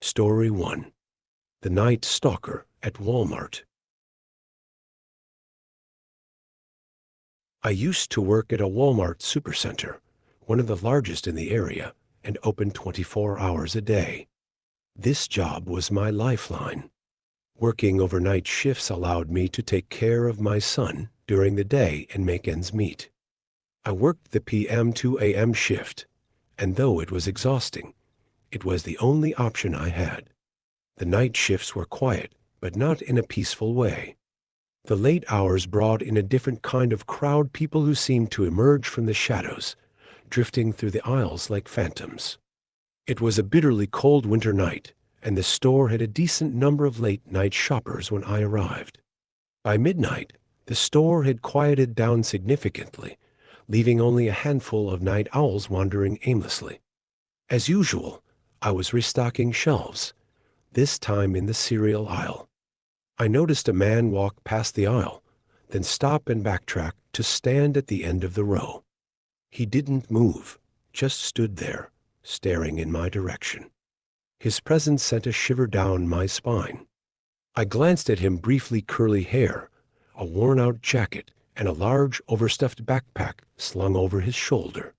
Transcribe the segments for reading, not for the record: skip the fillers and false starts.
Story 1. The Night Stalker at Walmart. I used to work at a Walmart supercenter, one of the largest in the area, and open 24 hours a day. This job was my lifeline. Working overnight shifts allowed me to take care of my son during the day and make ends meet. I worked the PM to AM shift, and though it was exhausting, it was the only option I had. The night shifts were quiet, but not in a peaceful way. The late hours brought in a different kind of crowd, people who seemed to emerge from the shadows, drifting through the aisles like phantoms. It was a bitterly cold winter night, and the store had a decent number of late-night shoppers when I arrived. By midnight, the store had quieted down significantly, leaving only a handful of night owls wandering aimlessly. As usual, I was restocking shelves, this time in the cereal aisle. I noticed a man walk past the aisle, then stop and backtrack to stand at the end of the row. He didn't move, just stood there, staring in my direction. His presence sent a shiver down my spine. I glanced at him briefly. Curly hair, a worn-out jacket, and a large, overstuffed backpack slung over his shoulder.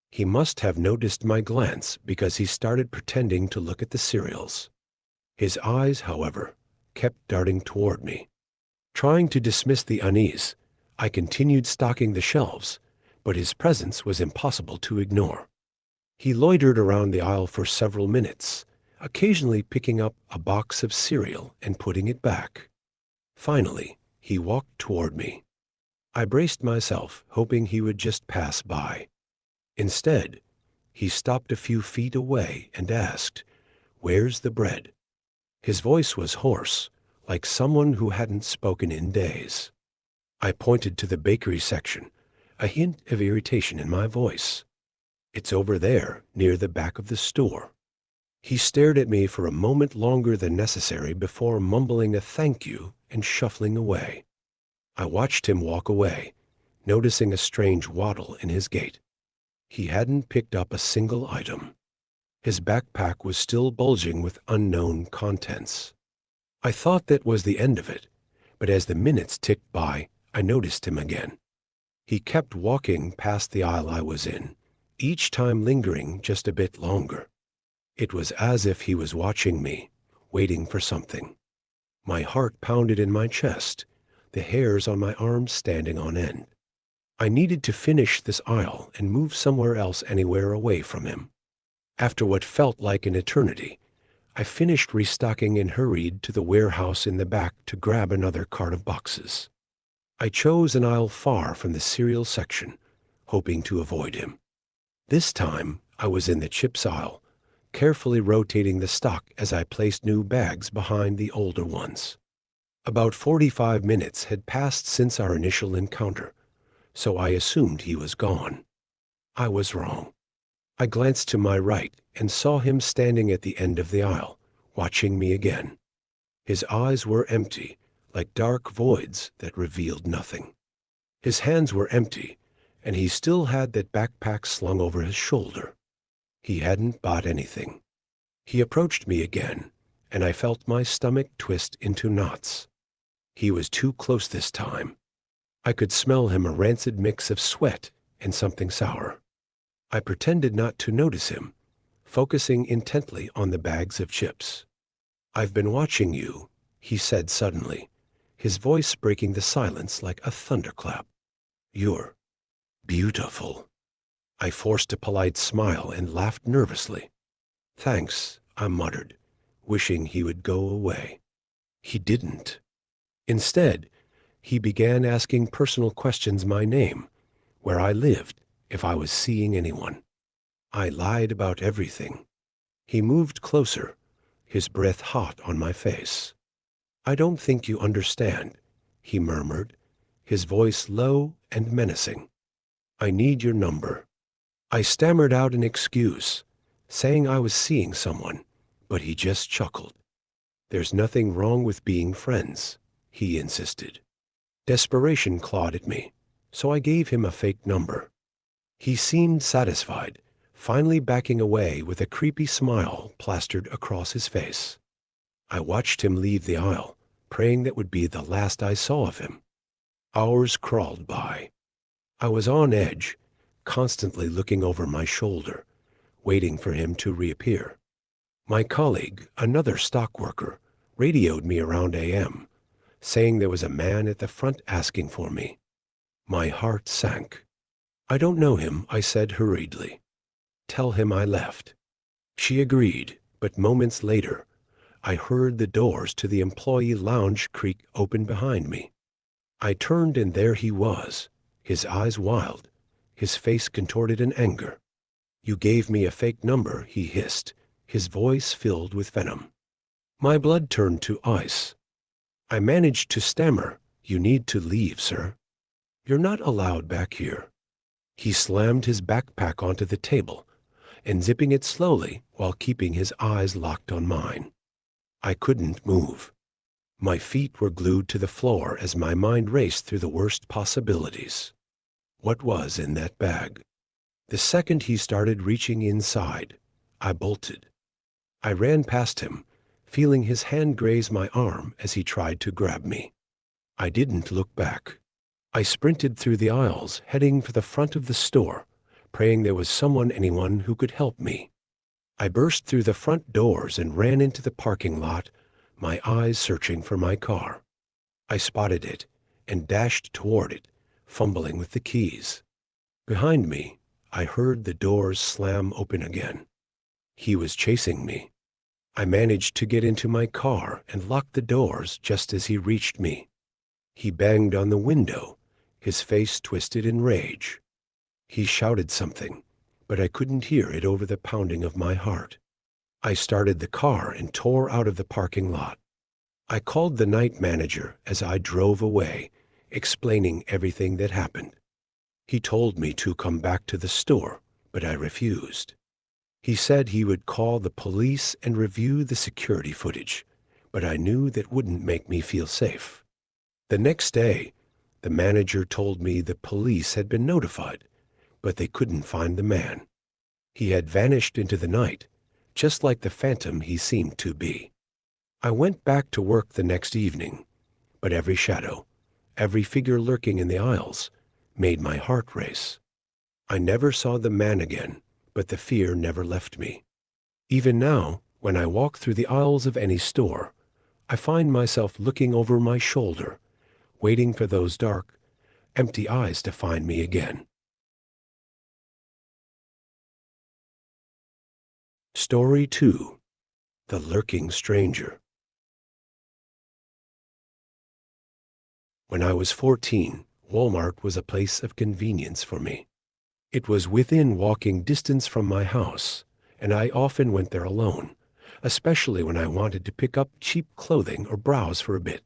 He must have noticed my glance because he started pretending to look at the cereals. His eyes, however, kept darting toward me. Trying to dismiss the unease, I continued stocking the shelves, but his presence was impossible to ignore. He loitered around the aisle for several minutes, occasionally picking up a box of cereal and putting it back. Finally, he walked toward me. I braced myself, hoping he would just pass by. Instead, he stopped a few feet away and asked, "Where's the bread?" His voice was hoarse, like someone who hadn't spoken in days. I pointed to the bakery section, a hint of irritation in my voice. "It's over there, near the back of the store." He stared at me for a moment longer than necessary before mumbling a thank you and shuffling away. I watched him walk away, noticing a strange waddle in his gait. He hadn't picked up a single item. His backpack was still bulging with unknown contents. I thought that was the end of it, but as the minutes ticked by, I noticed him again. He kept walking past the aisle I was in, each time lingering just a bit longer. It was as if he was watching me, waiting for something. My heart pounded in my chest, the hairs on my arms standing on end. I needed to finish this aisle and move somewhere else, anywhere away from him. After what felt like an eternity, I finished restocking and hurried to the warehouse in the back to grab another cart of boxes. I chose an aisle far from the cereal section, hoping to avoid him. This time, I was in the chips aisle, carefully rotating the stock as I placed new bags behind the older ones. About 45 minutes had passed since our initial encounter, so I assumed he was gone. I was wrong. I glanced to my right and saw him standing at the end of the aisle, watching me again. His eyes were empty, like dark voids that revealed nothing. His hands were empty, and he still had that backpack slung over his shoulder. He hadn't bought anything. He approached me again, and I felt my stomach twist into knots. He was too close this time. I could smell him, a rancid mix of sweat and something sour. I pretended not to notice him, focusing intently on the bags of chips. "I've been watching you," he said suddenly, his voice breaking the silence like a thunderclap. "You're beautiful." I forced a polite smile and laughed nervously. "Thanks," I muttered, wishing he would go away. He didn't. Instead, he began asking personal questions: my name, where I lived, if I was seeing anyone. I lied about everything. He moved closer, his breath hot on my face. "I don't think you understand," he murmured, his voice low and menacing. "I need your number." I stammered out an excuse, saying I was seeing someone, but he just chuckled. "There's nothing wrong with being friends," he insisted. Desperation clawed at me, so I gave him a fake number. He seemed satisfied, finally backing away with a creepy smile plastered across his face. I watched him leave the aisle, praying that would be the last I saw of him. Hours crawled by. I was on edge, constantly looking over my shoulder, waiting for him to reappear. My colleague, another stock worker, radioed me around AM, saying there was a man at the front asking for me. My heart sank. "I don't know him," I said hurriedly. "Tell him I left." She agreed, but moments later, I heard the doors to the employee lounge creak open behind me. I turned and there he was, his eyes wild, his face contorted in anger. "You gave me a fake number," he hissed, his voice filled with venom. My blood turned to ice. I managed to stammer, "You need to leave, sir. You're not allowed back here." He slammed his backpack onto the table, unzipping it slowly while keeping his eyes locked on mine. I couldn't move. My feet were glued to the floor as my mind raced through the worst possibilities. What was in that bag? The second he started reaching inside, I bolted. I ran past him, feeling his hand graze my arm as he tried to grab me. I didn't look back. I sprinted through the aisles, heading for the front of the store, praying there was anyone who could help me. I burst through the front doors and ran into the parking lot, my eyes searching for my car. I spotted it and dashed toward it, fumbling with the keys. Behind me, I heard the doors slam open again. He was chasing me. I managed to get into my car and lock the doors just as he reached me. He banged on the window, his face twisted in rage. He shouted something, but I couldn't hear it over the pounding of my heart. I started the car and tore out of the parking lot. I called the night manager as I drove away, explaining everything that happened. He told me to come back to the store, but I refused. He said he would call the police and review the security footage, but I knew that wouldn't make me feel safe. The next day, the manager told me the police had been notified, but they couldn't find the man. He had vanished into the night, just like the phantom he seemed to be. I went back to work the next evening, but every shadow, every figure lurking in the aisles, made my heart race. I never saw the man again, but the fear never left me. Even now, when I walk through the aisles of any store, I find myself looking over my shoulder, waiting for those dark, empty eyes to find me again. Story 2. The Lurking Stranger. When I was 14, Walmart was a place of convenience for me. It was within walking distance from my house, and I often went there alone, especially when I wanted to pick up cheap clothing or browse for a bit.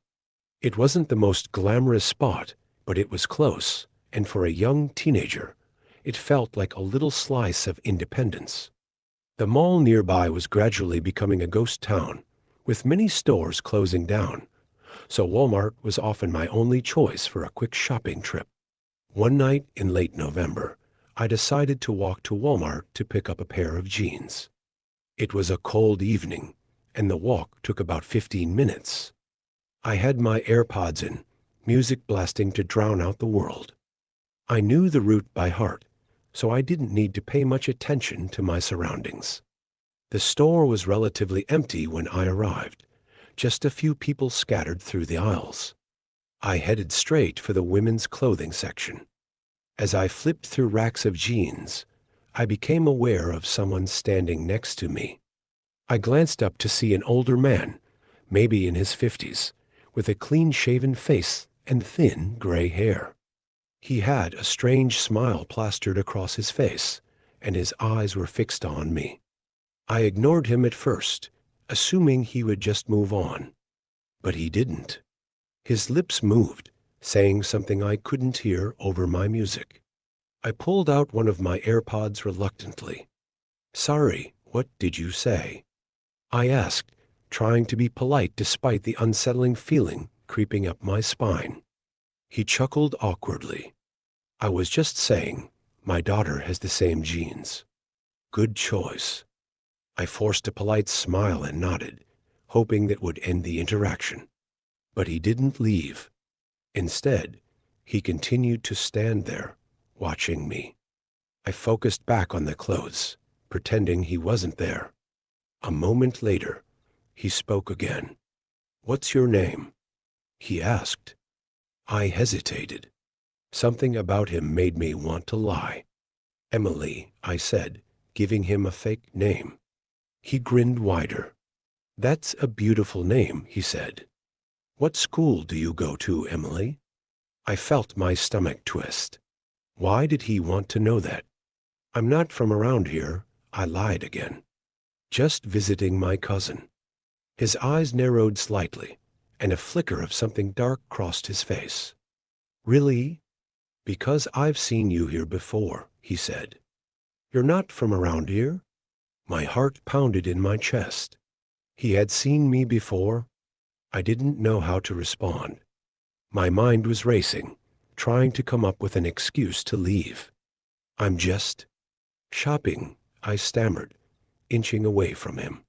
It wasn't the most glamorous spot, but it was close, and for a young teenager, it felt like a little slice of independence. The mall nearby was gradually becoming a ghost town, with many stores closing down, so Walmart was often my only choice for a quick shopping trip. One night in late November, I decided to walk to Walmart to pick up a pair of jeans. It was a cold evening, and the walk took about 15 minutes. I had my AirPods in, music blasting to drown out the world. I knew the route by heart, so I didn't need to pay much attention to my surroundings. The store was relatively empty when I arrived, just a few people scattered through the aisles. I headed straight for the women's clothing section. As I flipped through racks of jeans, I became aware of someone standing next to me. I glanced up to see an older man, maybe in his 50s, with a clean-shaven face and thin gray hair. He had a strange smile plastered across his face, and his eyes were fixed on me. I ignored him at first, assuming he would just move on. But he didn't. His lips moved, saying something I couldn't hear over my music. I pulled out one of my AirPods reluctantly. "Sorry, what did you say?" I asked, trying to be polite despite the unsettling feeling creeping up my spine. He chuckled awkwardly. "I was just saying, my daughter has the same genes." Good choice. I forced a polite smile and nodded, hoping that would end the interaction. But he didn't leave. Instead, he continued to stand there, watching me. I focused back on the clothes, pretending he wasn't there. A moment later, he spoke again. "What's your name?" he asked. I hesitated. Something about him made me want to lie. "Emily," I said, giving him a fake name. He grinned wider. "That's a beautiful name," he said. "What school do you go to, Emily?" I felt my stomach twist. Why did he want to know that? "I'm not from around here," I lied again. "Just visiting my cousin." His eyes narrowed slightly, and a flicker of something dark crossed his face. "Really? Because I've seen you here before," he said. "You're not from around here?" My heart pounded in my chest. He had seen me before? I didn't know how to respond. My mind was racing, trying to come up with an excuse to leave. "I'm just shopping," I stammered, inching away from him.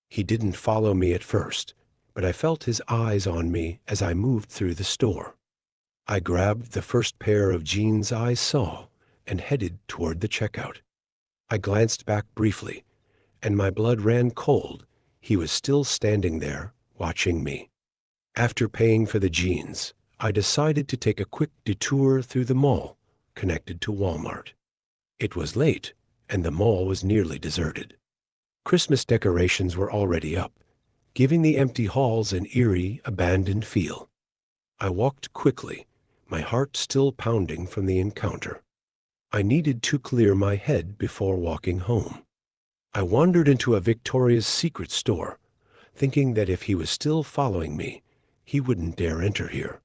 He didn't follow me at first, but I felt his eyes on me as I moved through the store. I grabbed the first pair of jeans I saw and headed toward the checkout. I glanced back briefly, and my blood ran cold. He was still standing there, watching me. After paying for the jeans, I decided to take a quick detour through the mall, connected to Walmart. It was late, and the mall was nearly deserted. Christmas decorations were already up, giving the empty halls an eerie, abandoned feel. I walked quickly, my heart still pounding from the encounter. I needed to clear my head before walking home. I wandered into a Victoria's Secret store, thinking that if he was still following me, he wouldn't dare enter here.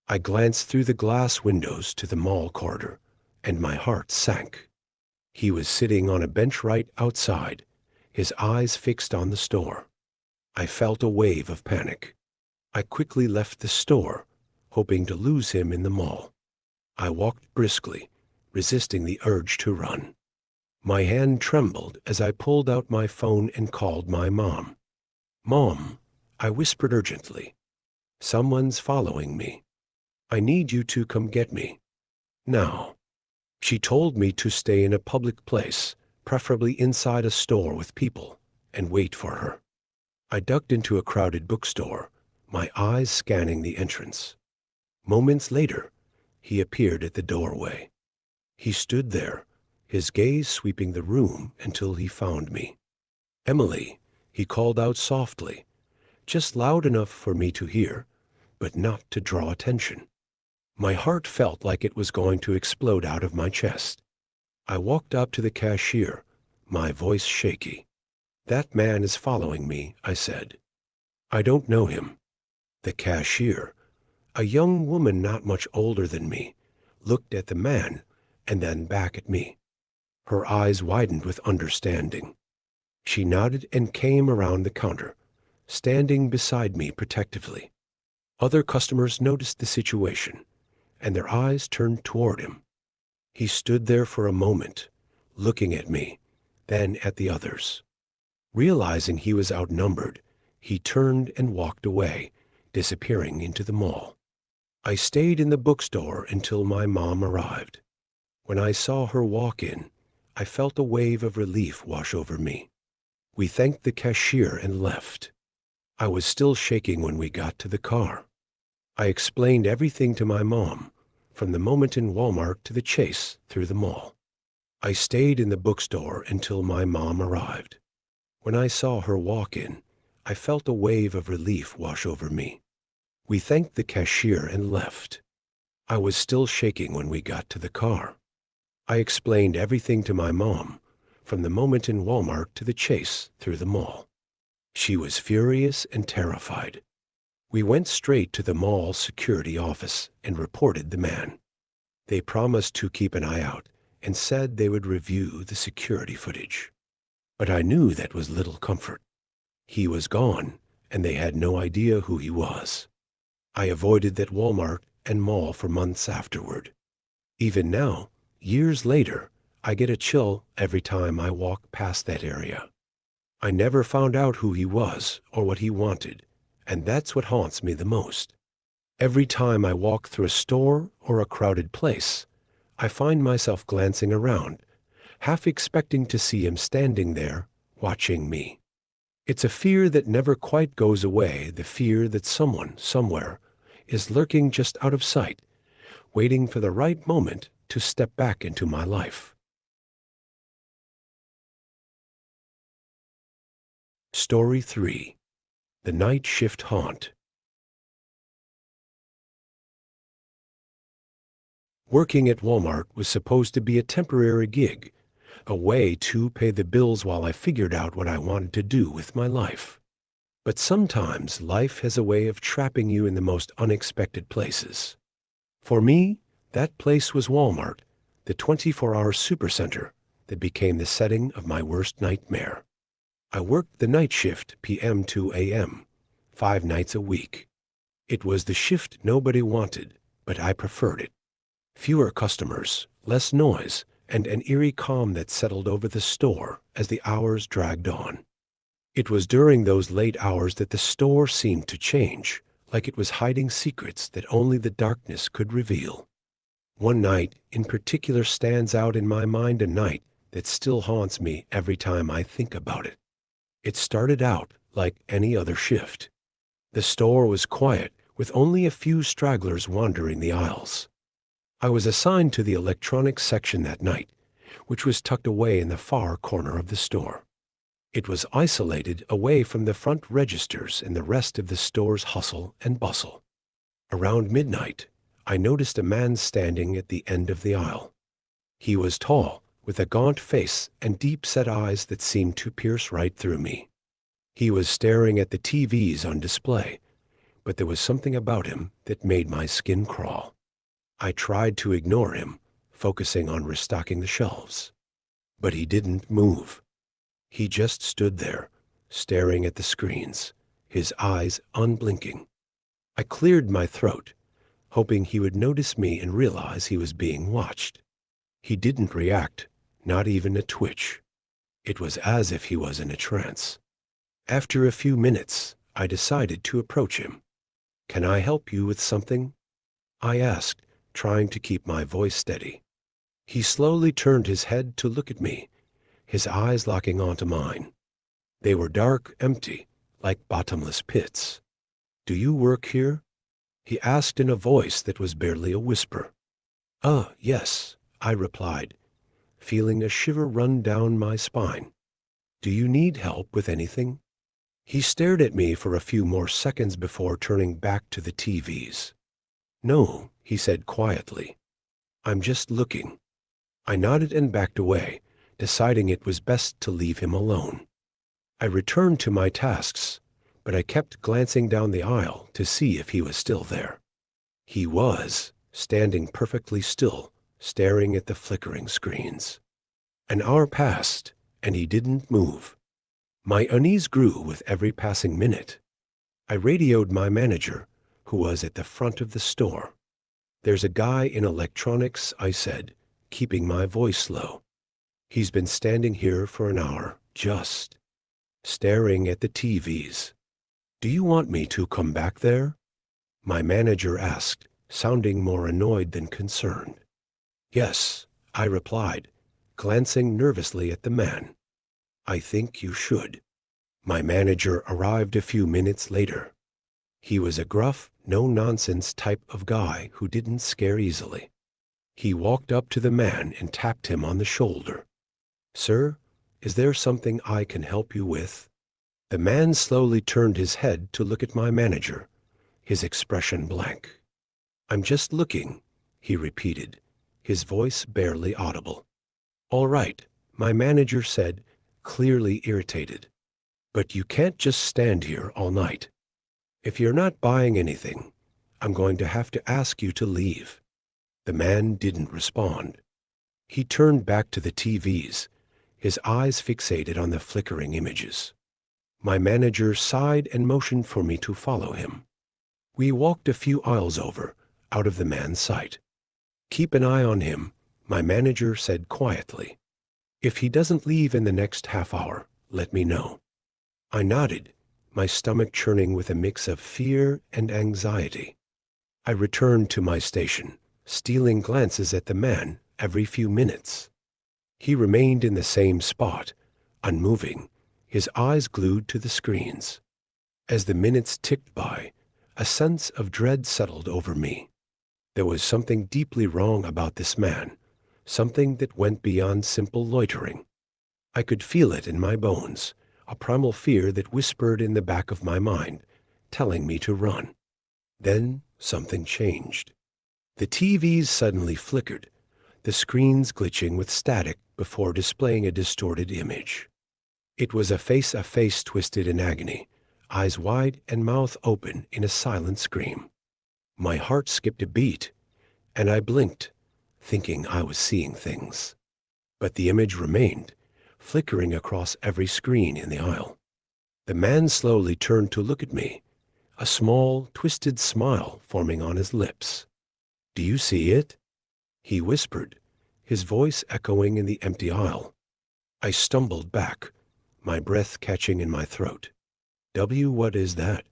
I glanced through the glass windows to the mall corridor, and my heart sank. He was sitting on a bench right outside, his eyes fixed on the store. I felt a wave of panic. I quickly left the store, hoping to lose him in the mall. I walked briskly, resisting the urge to run. My hand trembled as I pulled out my phone and called my mom. "Mom," I whispered urgently, "someone's following me. I need you to come get me. Now." She told me to stay in a public place, preferably inside a store with people, and wait for her. I ducked into a crowded bookstore, my eyes scanning the entrance. Moments later, he appeared at the doorway. He stood there, his gaze sweeping the room until he found me. "Emily," he called out softly, just loud enough for me to hear, but not to draw attention. My heart felt like it was going to explode out of my chest. I walked up to the cashier, my voice shaky. "That man is following me," I said. "I don't know him." The cashier, a young woman not much older than me, looked at the man and then back at me. Her eyes widened with understanding. She nodded and came around the counter, standing beside me protectively. Other customers noticed the situation, and their eyes turned toward him. He stood there for a moment, looking at me, then at the others. Realizing he was outnumbered, he turned and walked away, disappearing into the mall. I stayed in the bookstore until my mom arrived. When I saw her walk in, I felt a wave of relief wash over me. We thanked the cashier and left. I was still shaking when we got to the car. I explained everything to my mom, from the moment in Walmart to the chase through the mall. I stayed in the bookstore until my mom arrived. When I saw her walk in, I felt a wave of relief wash over me. We thanked the cashier and left. I was still shaking when we got to the car. I explained everything to my mom, from the moment in Walmart to the chase through the mall. She was furious and terrified. We went straight to the mall security office and reported the man. They promised to keep an eye out and said they would review the security footage. But I knew that was little comfort. He was gone, and they had no idea who he was. I avoided that Walmart and mall for months afterward. Even now, years later, I get a chill every time I walk past that area. I never found out who he was or what he wanted, and that's what haunts me the most. Every time I walk through a store or a crowded place, I find myself glancing around, half expecting to see him standing there, watching me. It's a fear that never quite goes away, the fear that someone, somewhere, is lurking just out of sight, waiting for the right moment to step back into my life. Story 3. The Night Shift Haunt. Working at Walmart was supposed to be a temporary gig, a way to pay the bills while I figured out what I wanted to do with my life. But sometimes life has a way of trapping you in the most unexpected places. For me, that place was Walmart, the 24-hour supercenter that became the setting of my worst nightmare. I worked the night shift, PM to AM, 5 nights a week. It was the shift nobody wanted, but I preferred it. Fewer customers, less noise, and an eerie calm that settled over the store as the hours dragged on. It was during those late hours that the store seemed to change, like it was hiding secrets that only the darkness could reveal. One night in particular stands out in my mind, a night that still haunts me every time I think about it. It started out like any other shift. The store was quiet, with only a few stragglers wandering the aisles. I was assigned to the electronics section that night, which was tucked away in the far corner of the store. It was isolated away from the front registers and the rest of the store's hustle and bustle. Around midnight, I noticed a man standing at the end of the aisle. He was tall, with a gaunt face and deep-set eyes that seemed to pierce right through me. He was staring at the TVs on display, but there was something about him that made my skin crawl. I tried to ignore him, focusing on restocking the shelves. But he didn't move. He just stood there, staring at the screens, his eyes unblinking. I cleared my throat, hoping he would notice me and realize he was being watched. He didn't react, not even a twitch. It was as if he was in a trance. After a few minutes, I decided to approach him. "Can I help you with something?" I asked, trying to keep my voice steady. He slowly turned his head to look at me, his eyes locking onto mine. They were dark, empty, like bottomless pits. "Do you work here?" he asked in a voice that was barely a whisper. Yes," I replied, feeling a shiver run down my spine. "Do you need help with anything?" He stared at me for a few more seconds before turning back to the TVs. "No," he said quietly. "I'm just looking." I nodded and backed away, deciding it was best to leave him alone. I returned to my tasks, but I kept glancing down the aisle to see if he was still there. He was, standing perfectly still, staring at the flickering screens. An hour passed, and he didn't move. My unease grew with every passing minute. I radioed my manager, who was at the front of the store. "There's a guy in electronics," I said, keeping my voice low. "He's been standing here for an hour, just staring at the TVs. Do you want me to come back there?" My manager asked, sounding more annoyed than concerned. "Yes," I replied, glancing nervously at the man. "I think you should." My manager arrived a few minutes later. He was a gruff, no-nonsense type of guy who didn't scare easily. He walked up to the man and tapped him on the shoulder. "Sir, is there something I can help you with?" The man slowly turned his head to look at my manager, his expression blank. "I'm just looking," he repeated, his voice barely audible. "All right," my manager said, clearly irritated. "But you can't just stand here all night. If you're not buying anything, I'm going to have to ask you to leave." The man didn't respond. He turned back to the TVs, his eyes fixated on the flickering images. My manager sighed and motioned for me to follow him. We walked a few aisles over, out of the man's sight. "Keep an eye on him," My manager said quietly. "If he doesn't leave in the next half hour, let me know." I nodded, my stomach churning with a mix of fear and anxiety. I returned to my station, stealing glances at the man every few minutes. He remained in the same spot, unmoving, his eyes glued to the screens. As the minutes ticked by, a sense of dread settled over me. There was something deeply wrong about this man, something that went beyond simple loitering. I could feel it in my bones, a primal fear that whispered in the back of my mind, telling me to run. Then something changed. The TVs suddenly flickered, the screens glitching with static before displaying a distorted image. It was a face twisted in agony, eyes wide and mouth open in a silent scream. My heart skipped a beat, and I blinked, thinking I was seeing things. But the image remained, flickering across every screen in the aisle. The man slowly turned to look at me, a small, twisted smile forming on his lips. "Do you see it?" he whispered, his voice echoing in the empty aisle. I stumbled back, my breath catching in my throat. What is that?"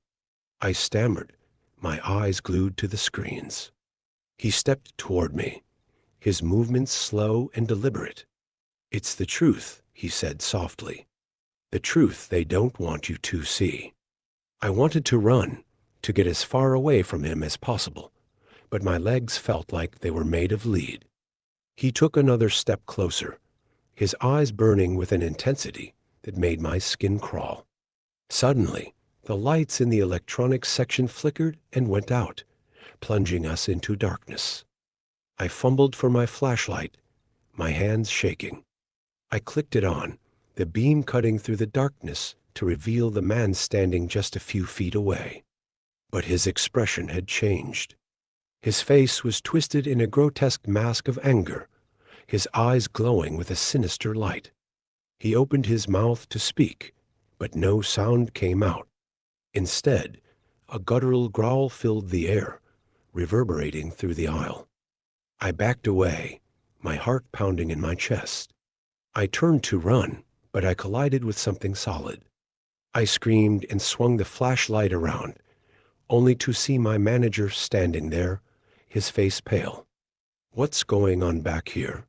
I stammered, my eyes glued to the screens. He stepped toward me, his movements slow and deliberate. "It's the truth," he said softly. "The truth they don't want you to see." I wanted to run, to get as far away from him as possible, but my legs felt like they were made of lead. He took another step closer, his eyes burning with an intensity that made my skin crawl. Suddenly, the lights in the electronics section flickered and went out, plunging us into darkness. I fumbled for my flashlight, my hands shaking. I clicked it on, the beam cutting through the darkness to reveal the man standing just a few feet away. But his expression had changed. His face was twisted in a grotesque mask of anger, his eyes glowing with a sinister light. He opened his mouth to speak, but no sound came out. Instead, a guttural growl filled the air, reverberating through the aisle. I backed away, my heart pounding in my chest. I turned to run, but I collided with something solid. I screamed and swung the flashlight around, only to see my manager standing there, his face pale. "What's going on back here?"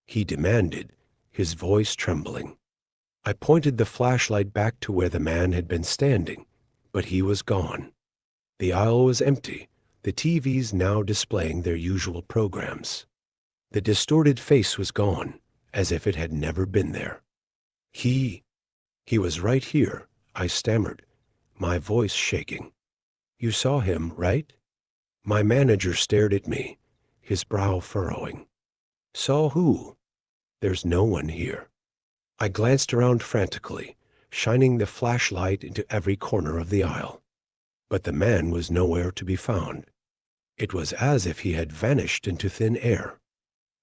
he demanded, his voice trembling. I pointed the flashlight back to where the man had been standing, but he was gone. The aisle was empty, the TVs now displaying their usual programs. The distorted face was gone, as if it had never been there. He was right here," I stammered, my voice shaking. "You saw him, right?" My manager stared at me, his brow furrowing. "Saw who?" "There's no one here." I glanced around frantically, shining the flashlight into every corner of the aisle. But the man was nowhere to be found. It was as if he had vanished into thin air.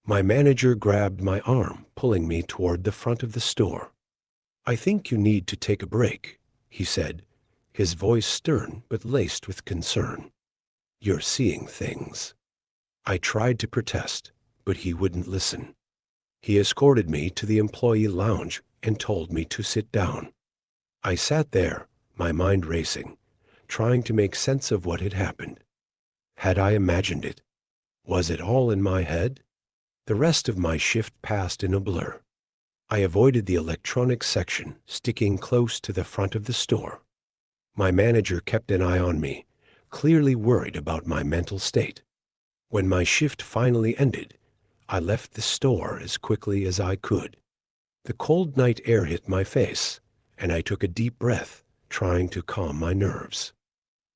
My manager grabbed my arm, pulling me toward the front of the store. "I think you need to take a break," he said, his voice stern but laced with concern. "You're seeing things." I tried to protest, but he wouldn't listen. He escorted me to the employee lounge and told me to sit down. I sat there, my mind racing, trying to make sense of what had happened. Had I imagined it? Was it all in my head? The rest of my shift passed in a blur. I avoided the electronics section, sticking close to the front of the store. My manager kept an eye on me, clearly worried about my mental state. When my shift finally ended, I left the store as quickly as I could. The cold night air hit my face, and I took a deep breath, trying to calm my nerves.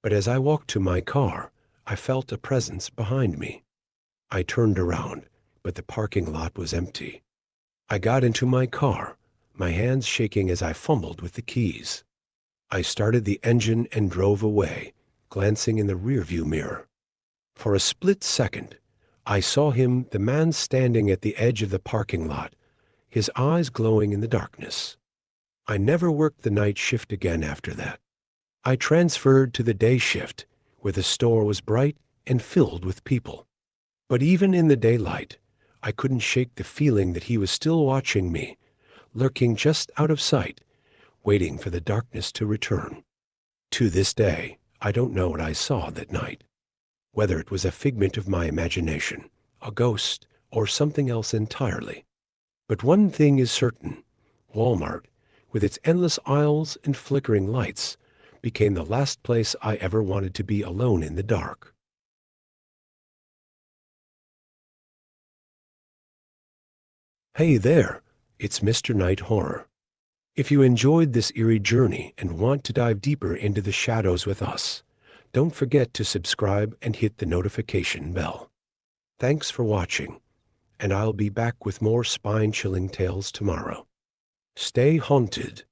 But as I walked to my car, I felt a presence behind me. I turned around, but the parking lot was empty. I got into my car, my hands shaking as I fumbled with the keys. I started the engine and drove away, glancing in the rearview mirror. For a split second, I saw him, the man standing at the edge of the parking lot, his eyes glowing in the darkness. I never worked the night shift again after that. I transferred to the day shift, where the store was bright and filled with people. But even in the daylight, I couldn't shake the feeling that he was still watching me, lurking just out of sight, waiting for the darkness to return. To this day, I don't know what I saw that night, whether it was a figment of my imagination, a ghost, or something else entirely. But one thing is certain: Walmart, with its endless aisles and flickering lights, became the last place I ever wanted to be alone in the dark. Hey there, it's Mr. Night Horror. If you enjoyed this eerie journey and want to dive deeper into the shadows with us, don't forget to subscribe and hit the notification bell. Thanks for watching, and I'll be back with more spine-chilling tales tomorrow. Stay haunted.